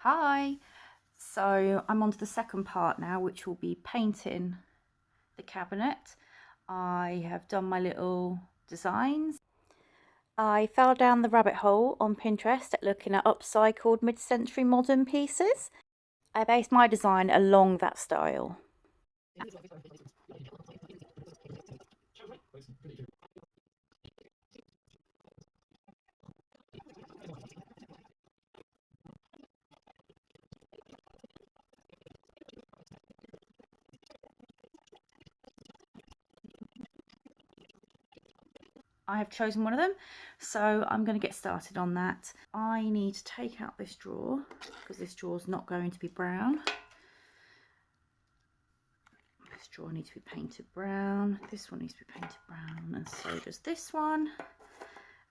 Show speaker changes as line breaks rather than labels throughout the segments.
Hi, so I'm on to the second part now, which will be painting the cabinet. I have done my little designs. I fell down the rabbit hole on Pinterest at looking at upcycled mid-century modern pieces. I based my design along that style. I have chosen one of them, so I'm going to get started on that. I need to take out this drawer because this drawer is not going to be brown. This drawer needs to be painted brown, this one needs to be painted brown, and so does this one.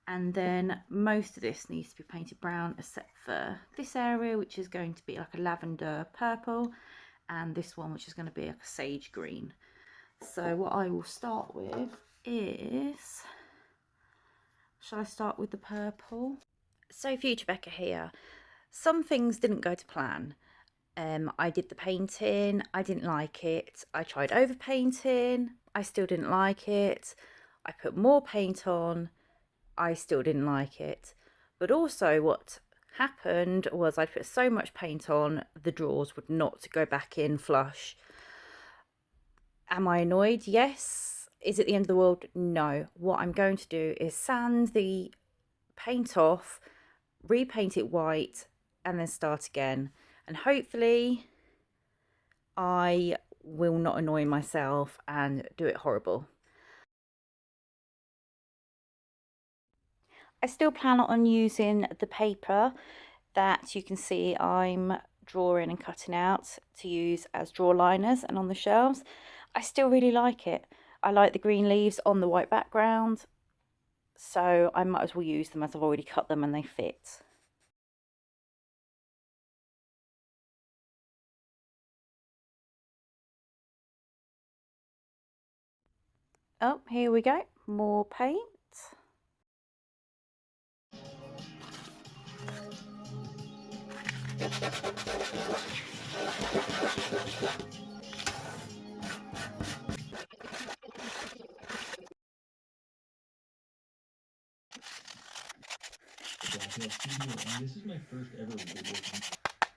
And then most of this needs to be painted brown except for this area, which is going to be like a lavender purple, and this one, which is going to be like a sage green. So what I will start with is, shall I start with the purple? So Future Becca here. Some things didn't go to plan. I did the painting, I didn't like it. I tried over painting, I still didn't like it. I put more paint on, I still didn't like it. But also what happened was I put so much paint on, the drawers would not go back in flush. Am I annoyed? Yes. Is it the end of the world? No. What I'm going to do is sand the paint off, repaint it white, and then start again. And hopefully I will not annoy myself and do it horrible. I still plan on using the paper that you can see I'm drawing and cutting out to use as drawer liners and on the shelves. I still really like it. I like the green leaves on the white background, so I might as well use them as I've already cut them and they fit. Oh, here we go, more paint.
And this is my first ever woodworking,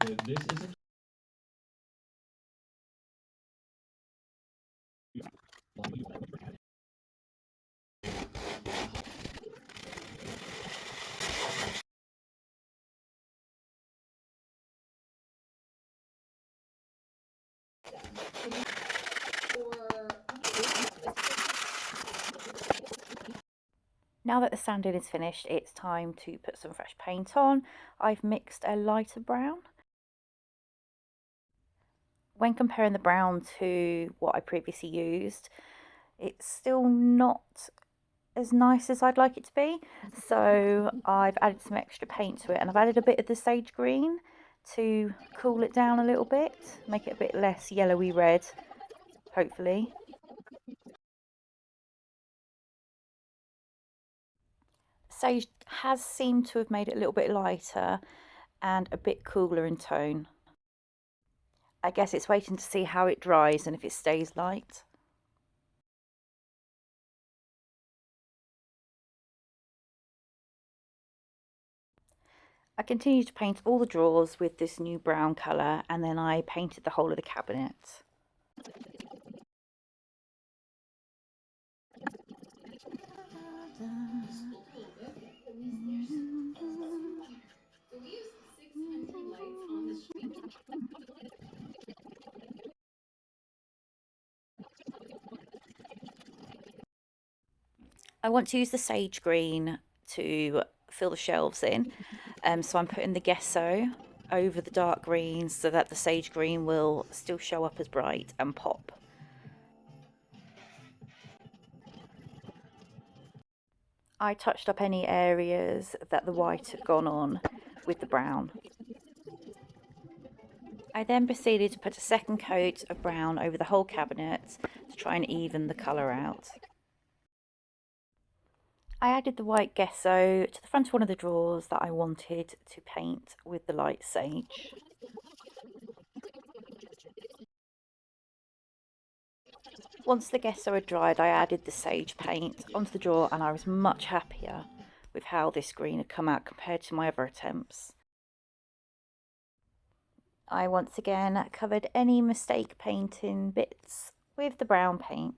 but this isn't.
Now that the sanding is finished, it's time to put some fresh paint on. I've mixed a lighter brown. When comparing the brown to what I previously used, it's still not as nice as I'd like it to be. So I've added some extra paint to it, and I've added a bit of the sage green to cool it down a little bit, make it a bit less yellowy red, hopefully. Sage has seemed to have made it a little bit lighter and a bit cooler in tone. I guess it's waiting to see how it dries and if it stays light. I continued to paint all the drawers with this new brown colour, and then I painted the whole of the cabinet. I want to use the sage green to fill the shelves in, so I'm putting the gesso over the dark greens so that the sage green will still show up as bright and pop. I touched up any areas that the white had gone on with the brown. I then proceeded to put a second coat of brown over the whole cabinet to try and even the colour out. I added the white gesso to the front of one of the drawers that I wanted to paint with the light sage. Once the gesso had dried, I added the sage paint onto the drawer, and I was much happier with how this green had come out compared to my other attempts. I once again covered any mistake painting bits with the brown paint.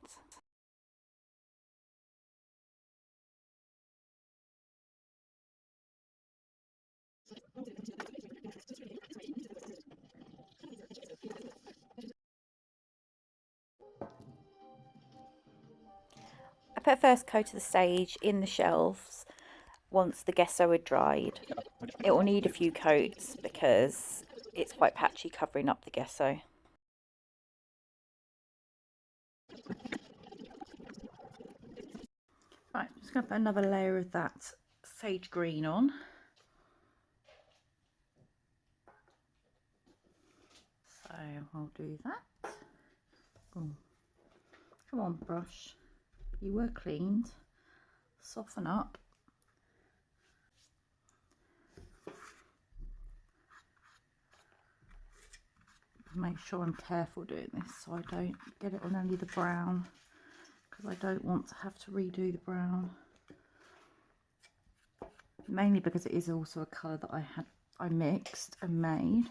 I put a first coat of the sage in the shelves once the gesso had dried. It will need a few coats because it's quite patchy covering up the gesso. Right, I'm just going to put another layer of that sage green on. So I'll do that. Oh. Come on, brush. You were cleaned. Soften up. Make sure I'm careful doing this so I don't get it on only the brown, because I don't want to have to redo the brown. Mainly because it is also a colour that I mixed and made.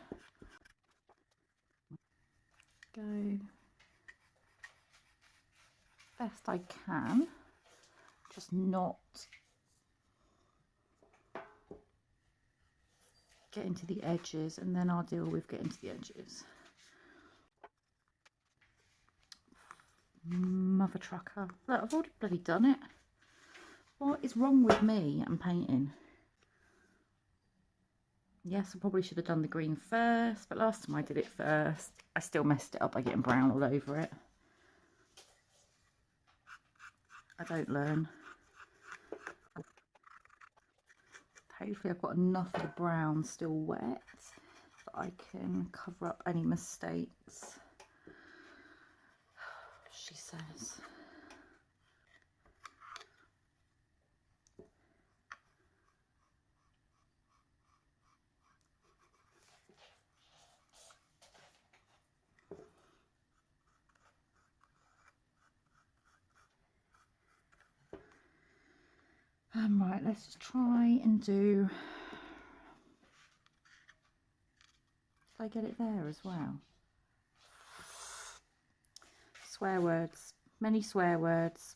Go best I can, just not get into the edges, and then I'll deal with getting to the edges. Mother trucker. Look, I've already bloody done it. What is wrong with me and painting? Yes, I probably should have done the green first, but last time I did it first, I still messed it up by getting brown all over it. I don't learn. Hopefully I've got enough of the brown still wet that I can cover up any mistakes, she says. Right, let's just try and do... Did I get it there as well? Swear words. Many swear words.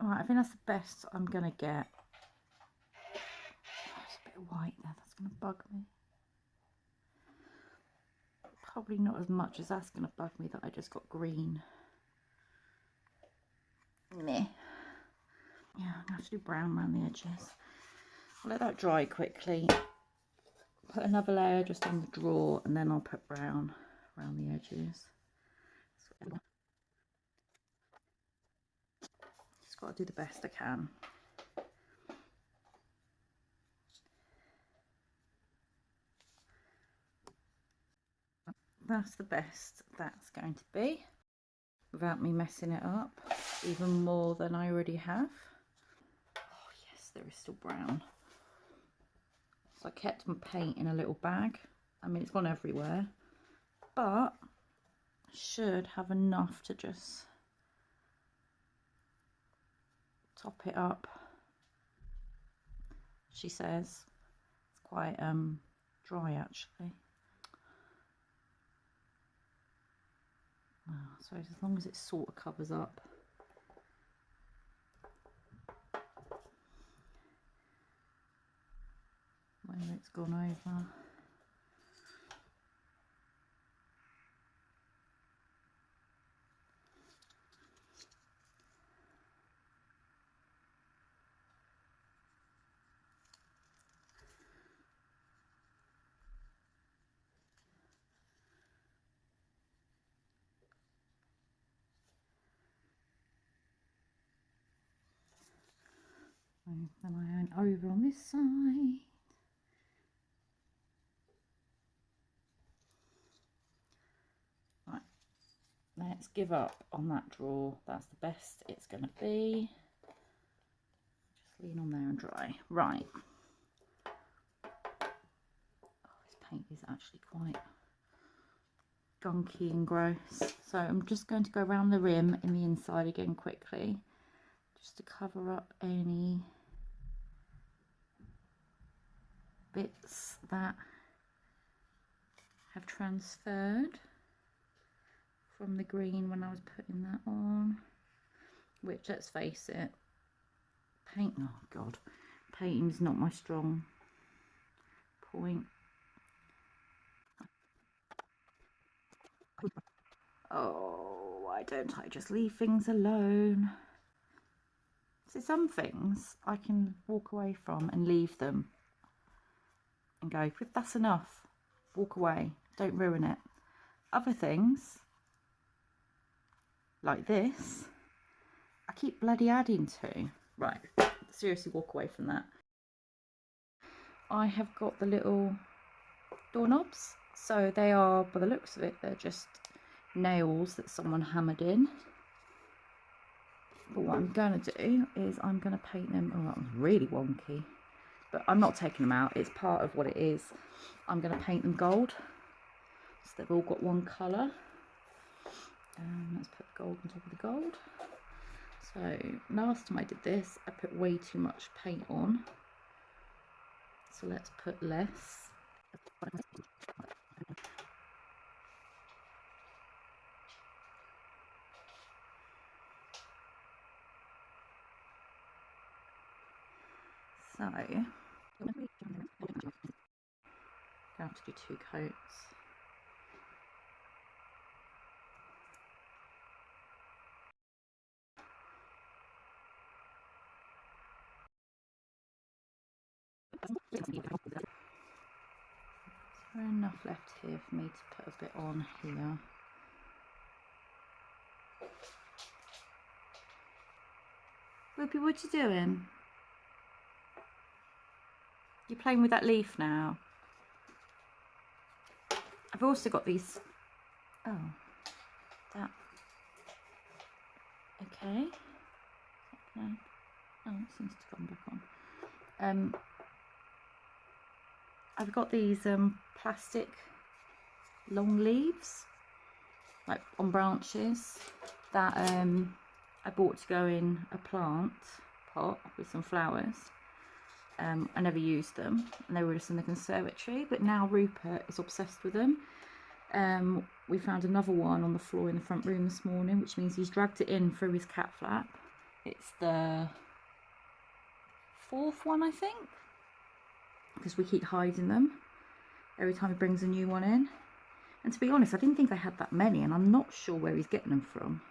Alright, I think that's the best I'm going to get. There's a bit of white there, that's going to bug me. Probably not as much as that's going to bug me that I just got green. Meh. Yeah, I'm going to have to do brown around the edges. I'll let that dry quickly. Put another layer just on the drawer, and then I'll put brown around the edges. Just got to do the best I can. That's the best that's going to be, without me messing it up even more than I already have. Oh yes, there is still brown. So I kept my paint in a little bag. I mean, it's gone everywhere, but should have enough to just top it up. She says it's quite dry actually. So as long as it sort of covers up. Where it's gone over. then I went over on this side. Right, let's give up on that drawer. That's the best it's going to be. Just lean on there and dry. Right. Oh, this paint is actually quite gunky and gross. So I'm just going to go around the rim in the inside again quickly, just to cover up any bits that have transferred from the green when I was putting that on, which, let's face it, oh god, painting's not my strong point. Oh, why don't I just leave things alone? So some things I can walk away from and leave them and go, that's enough, walk away, don't ruin it. Other things, like this, I keep bloody adding to. Right, seriously, walk away from that. I have got the little doorknobs, so they are, by the looks of it, they're just nails that someone hammered in. But what I'm going to do is I'm going to paint them. Oh, that was really wonky, but I'm not taking them out, it's part of what it is. I'm going to paint them gold, so they've all got one colour. Let's put the gold on top of the gold. So last time I did this, I put way too much paint on, so let's put less. So I have to do 2 coats. Is there enough left here for me to put a bit on here? Whoopi, what you doing? You're playing with that leaf now. I've also got these. Oh, that. Okay. Okay. Oh, it seems to come back on. I've got these plastic long leaves, like on branches, that I bought to go in a plant pot with some flowers. I never used them, and they were just in the conservatory, but now Rupert is obsessed with them. We found another one on the floor in the front room this morning, which means he's dragged it in through his cat flap. It's the 4th one, I think, because we keep hiding them every time he brings a new one in. And to be honest, I didn't think they had that many, and I'm not sure where he's getting them from.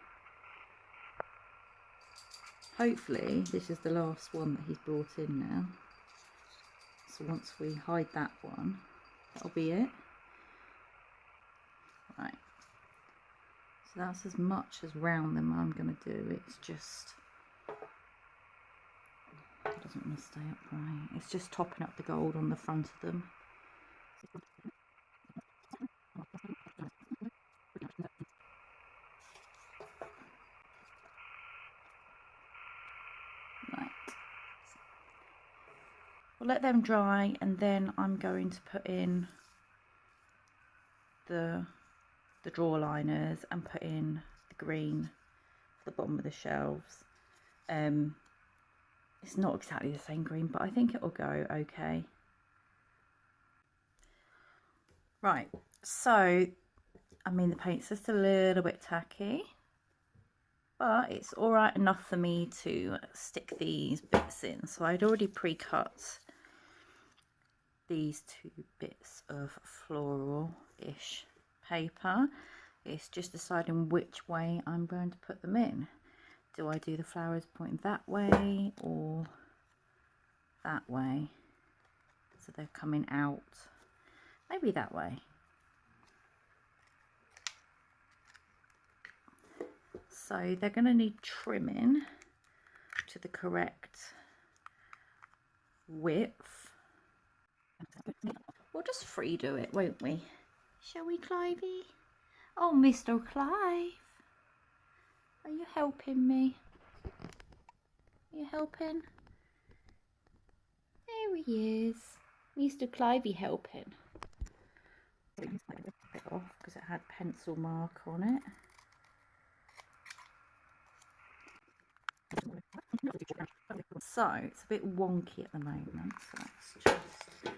Hopefully this is the last one that he's brought in now. So once we hide that one, that'll be it. Right. So that's as much as round them I'm going to do. It's just, it doesn't want to stay upright. It's just topping up the gold on the front of them. Right. We'll let them dry, and then I'm going to put in the drawer liners and put in the green for the bottom of the shelves. It's not exactly the same green, but I think it'll go okay. Right, so I mean, the paint's just a little bit tacky, but it's all right enough for me to stick these bits in. So I'd already pre-cut these 2 bits of floral-ish paper. It's just deciding which way I'm going to put them in. Do I do the flowers pointing that way or that way? So they're coming out. Maybe that way. So they're going to need trimming to the correct width. We'll just free do it, won't we? Shall we, Clivey? Oh, Mr. Clive. Are you helping me? Are you helping? There he is. Mr. Clivey helping. Bit off because it had pencil mark on it. So it's a bit wonky at the moment. So let's just,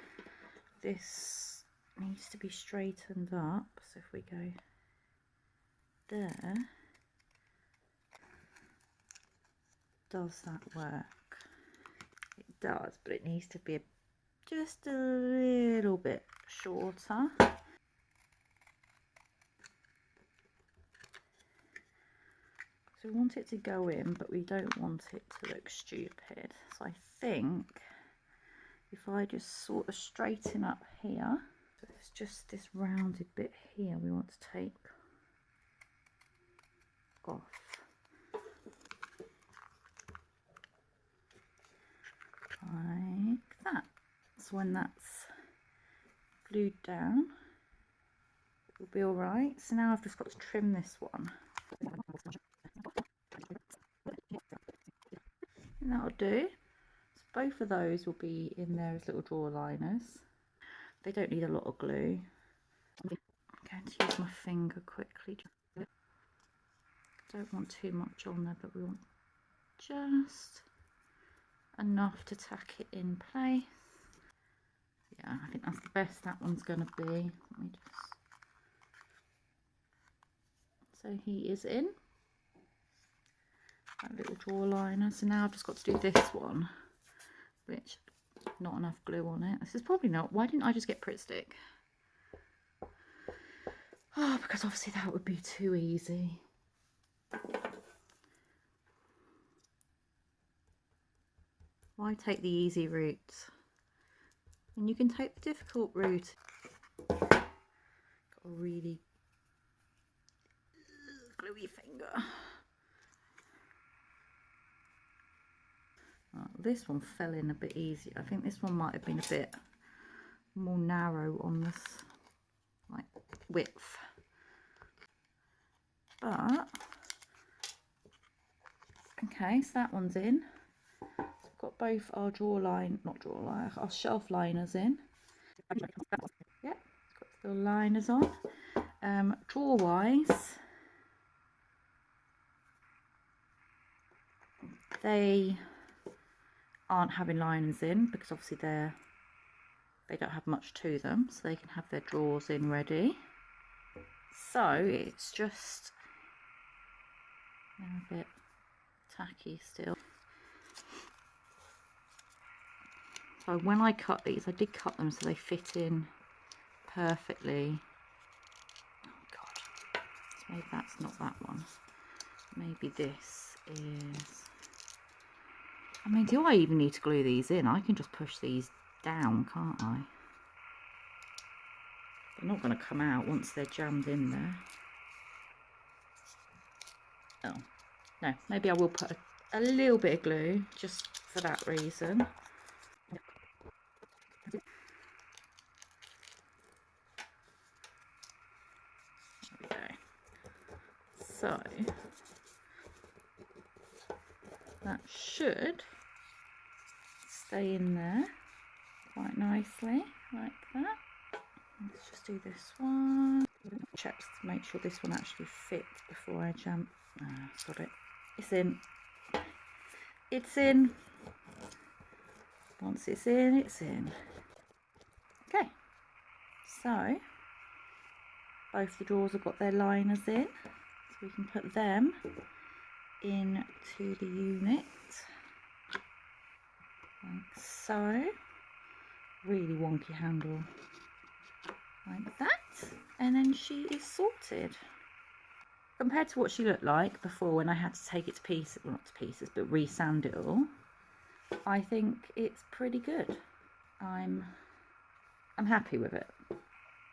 this needs to be straightened up. So if we go there, does that work? It does, but it needs to be just a little bit shorter. So we want it to go in, but we don't want it to look stupid. So I think if I just sort of straighten up here, so it's just this rounded bit here we want to take off. Like that. So when that's glued down, it'll be alright. So now I've just got to trim this one. And that'll do. So both of those will be in there as little drawer liners. They don't need a lot of glue. I'm going to use my finger quickly. Don't want too much on there, but we want just enough to tack it in place. Yeah, I think that's the best that one's going to be. Let me just... So he is in. That little drawer liner. So now I've just got to do this one, which not enough glue on it. This is probably not. Why didn't I just get Pritt Stick? Oh, because obviously that would be too easy. Why take the easy route? And you can take the difficult route. Got a really gluey finger. Oh, this one fell in a bit easier. I think this one might have been a bit more narrow on this, like, width. But okay, so that one's in. So we've got both our our shelf liners in. Yep, got the little liners on. Drawer wise, they aren't having liners in because obviously they don't have much to them, so they can have their drawers in ready. So it's just a bit tacky still. So when I cut these, I did cut them so they fit in perfectly. Oh god, so maybe that's not that one. Maybe this is... I mean, do I even need to glue these in? I can just push these down, can't I? They're not going to come out once they're jammed in there. Oh, no, maybe I will put a little bit of glue just for that reason. There we go. So, that should stay in there quite nicely, like that. Let's just do this one. Check to make sure this one actually fits before I jam. Got it. It's in. It's in. Once it's in, it's in. Okay. So, both the drawers have got their liners in. So we can put them into the unit. Like so. Really wonky handle. Like that, and then she is sorted. Compared to what she looked like before when I had to take it to pieces, well not to pieces, but re-sand it all, I think it's pretty good. I'm happy with it.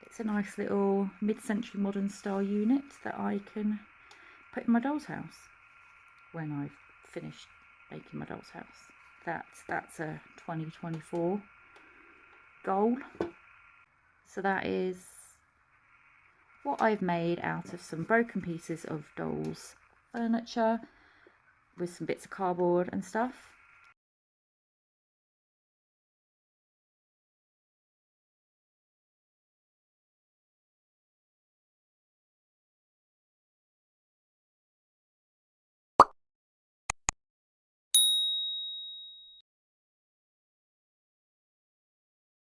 It's a nice little mid-century modern style unit that I can put in my doll's house when I've finished making my doll's house. that's a 2024 goal. So that is what I've made out of some broken pieces of dolls furniture with some bits of cardboard and stuff.